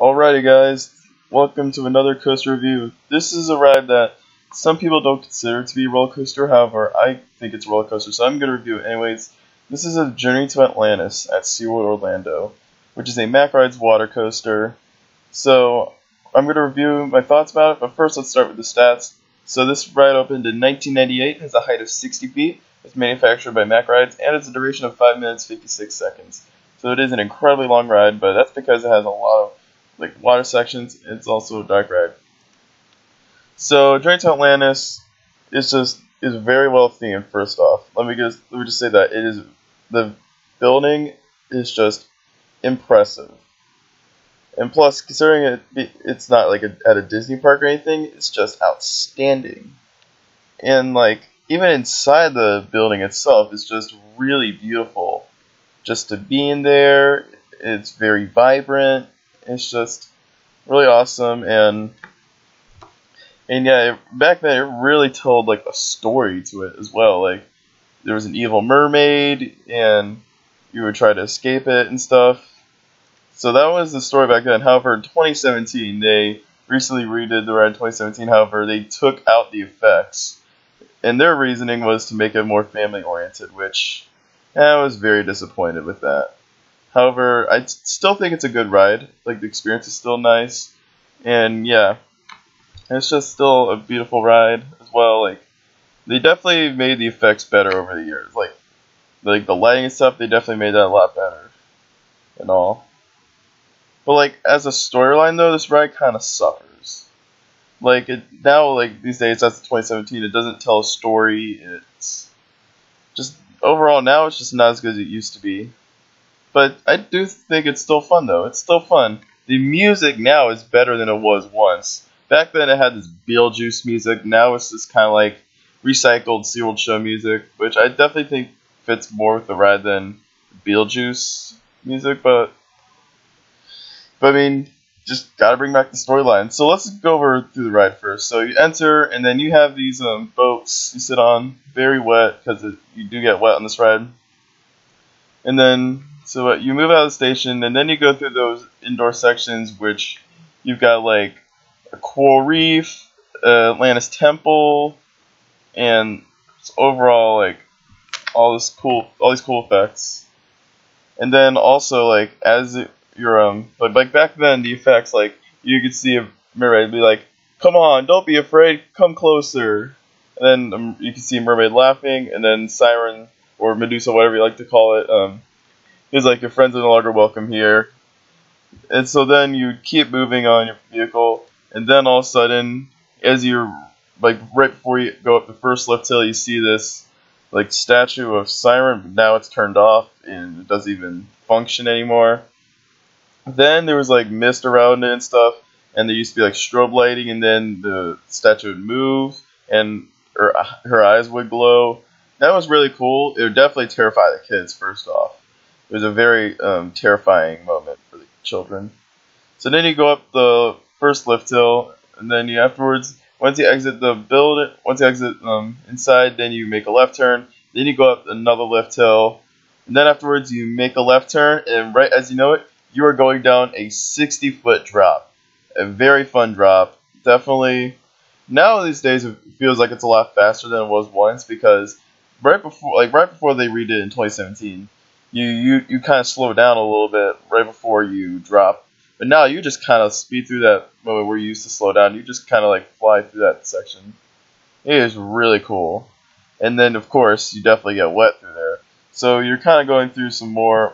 Alrighty guys, welcome to another coaster review. This is a ride that some people don't consider to be a roller coaster, however, I think it's a roller coaster, so I'm going to review it anyways. This is a Journey to Atlantis at SeaWorld Orlando, which is a Mack Rides water coaster. So, I'm going to review my thoughts about it, but first let's start with the stats. So this ride opened in 1998, has a height of 60 feet, it's manufactured by Mack Rides, and it's a duration of 5 minutes 56 seconds. So it is an incredibly long ride, but that's because it has a lot of water sections. It's also a dark ride. So Journey to Atlantis is very well themed. First off, let me just say that the building is just impressive, and plus considering it's not like at a Disney park or anything, it's just outstanding. And even inside the building itself is just really beautiful. Just to be in there, it's very vibrant. It's just really awesome, and yeah, back then it really told a story to it as well. There was an evil mermaid, and you would try to escape it and stuff. So that was the story back then. However, in 2017, they recently redid the ride in 2017. However, they took out the effects, and their reasoning was to make it more family oriented, which I was very disappointed with that. However, I still think it's a good ride. The experience is still nice. And yeah, it's just still a beautiful ride as well. They definitely made the effects better over the years. The lighting and stuff, they definitely made that a lot better and all. But as a storyline though, this ride kind of suffers. These days, that's 2017, it doesn't tell a story. It's just, overall now, it's just not as good as it used to be. But I do think it's still fun, though. It's still fun. The music now is better than it was once. Back then it had this Beetlejuice music. Now it's just kind of recycled SeaWorld show music, which I definitely think fits more with the ride than Beetlejuice music. But I mean, just gotta bring back the storyline. So let's go over through the ride first. So you enter, and then you have these boats you sit on, very wet, because you do get wet on this ride. And then so you move out of the station, and then you go through those indoor sections, which you've got a coral reef, Atlantis Temple, and overall all these cool effects. And then also as you're back then, the effects you could see a mermaid be like, "Come on, don't be afraid, come closer." And then you can see a mermaid laughing, and then Siren or Medusa, whatever you like to call it, is your friends are no longer welcome here. And so then you keep moving on your vehicle, and then all of a sudden, as you're right before you go up the first lift hill, you see this statue of Siren, but now it's turned off and it doesn't even function anymore. Then there was mist around it and stuff, and there used to be strobe lighting, and then the statue would move and her eyes would glow. That was really cool. It would definitely terrify the kids, first off. It was a very terrifying moment for the children. So then you go up the first lift hill, and then afterwards, once you exit the building, inside, then you make a left turn. Then you go up another lift hill, and then afterwards you make a left turn, and right as you know it, you are going down a 60-foot drop. A very fun drop. Definitely. Now these days it feels like it's a lot faster than it was once, because right before they redid it in 2017. You kind of slow down a little bit right before you drop. But now you just kind of speed through that moment where you used to slow down. You just kind of fly through that section. It is really cool. And then, of course, you definitely get wet through there. So you're kind of going through some more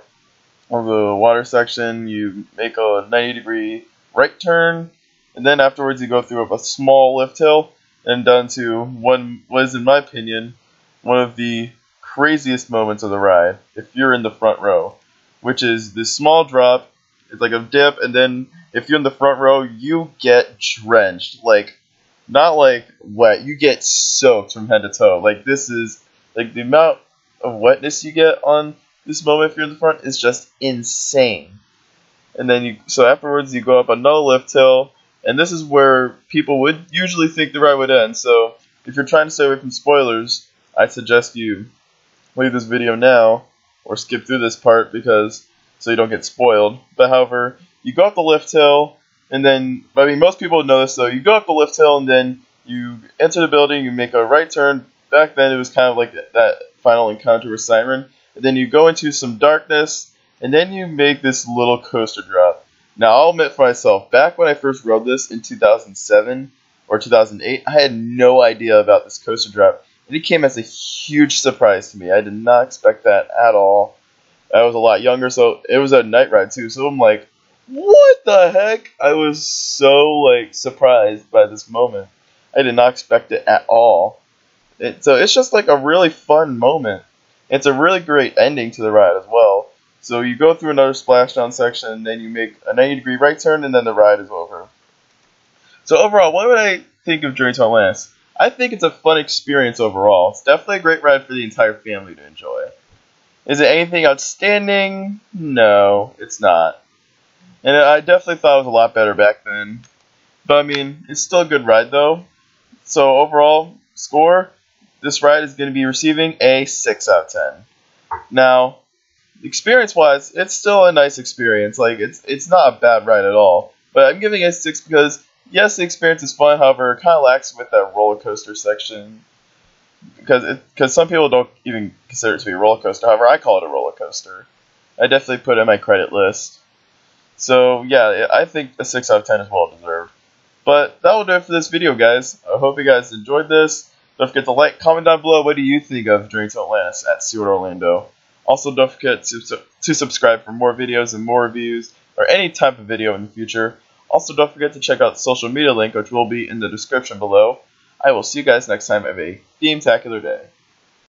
of the water section. You make a 90-degree right turn. And then afterwards you go through a small lift hill and down to what is, in my opinion, one of the craziest moments of the ride, if you're in the front row, which is this small drop. It's a dip, and then if you're in the front row, you get drenched, not wet, you get soaked from head to toe. This is the amount of wetness you get on this moment if you're in the front is just insane. And then so afterwards you go up another lift hill, and this is where people would usually think the ride would end. So if you're trying to stay away from spoilers, I suggest you leave this video now or skip through this part so you don't get spoiled. But however, you go up the lift hill, And then, I mean, most people know this, though. You go up the lift hill, and then you enter the building, you make a right turn. Back then, it was kind of like that final encounter with Siren. And then you go into some darkness, and then you make this little coaster drop. Now, I'll admit for myself, back when I first rode this in 2007 or 2008, I had no idea about this coaster drop. And it came as a huge surprise to me. I did not expect that at all. I was a lot younger, so it was a night ride, too. So I'm like, what the heck? I was so, like, surprised by this moment. I did not expect it at all. So it's just, like, a really fun moment. It's a really great ending to the ride as well. So you go through another splashdown section, and then you make a 90-degree right turn, and then the ride is over. So overall, what would I think of Journey to Atlantis? I think it's a fun experience overall. It's definitely a great ride for the entire family to enjoy. Is it anything outstanding? No, it's not. And I definitely thought it was a lot better back then. But I mean, it's still a good ride though. So overall score, this ride is going to be receiving a 6 out of 10. Now, experience-wise, it's still a nice experience. Like it's not a bad ride at all. But I'm giving it a 6 because yes, the experience is fun. However, it kind of lacks with that roller coaster section because some people don't even consider it to be a roller coaster. However, I call it a roller coaster. I definitely put it in my credit list. So yeah, I think a 6 out of 10 is well deserved. But that will do it for this video, guys. I hope you guys enjoyed this. Don't forget to like, comment down below. What do you think of Journey to Atlantis at SeaWorld Orlando? Also, don't forget to subscribe for more videos and more reviews, or any type of video in the future. Also, don't forget to check out the social media link, which will be in the description below. I will see you guys next time. Have a theme-tacular day.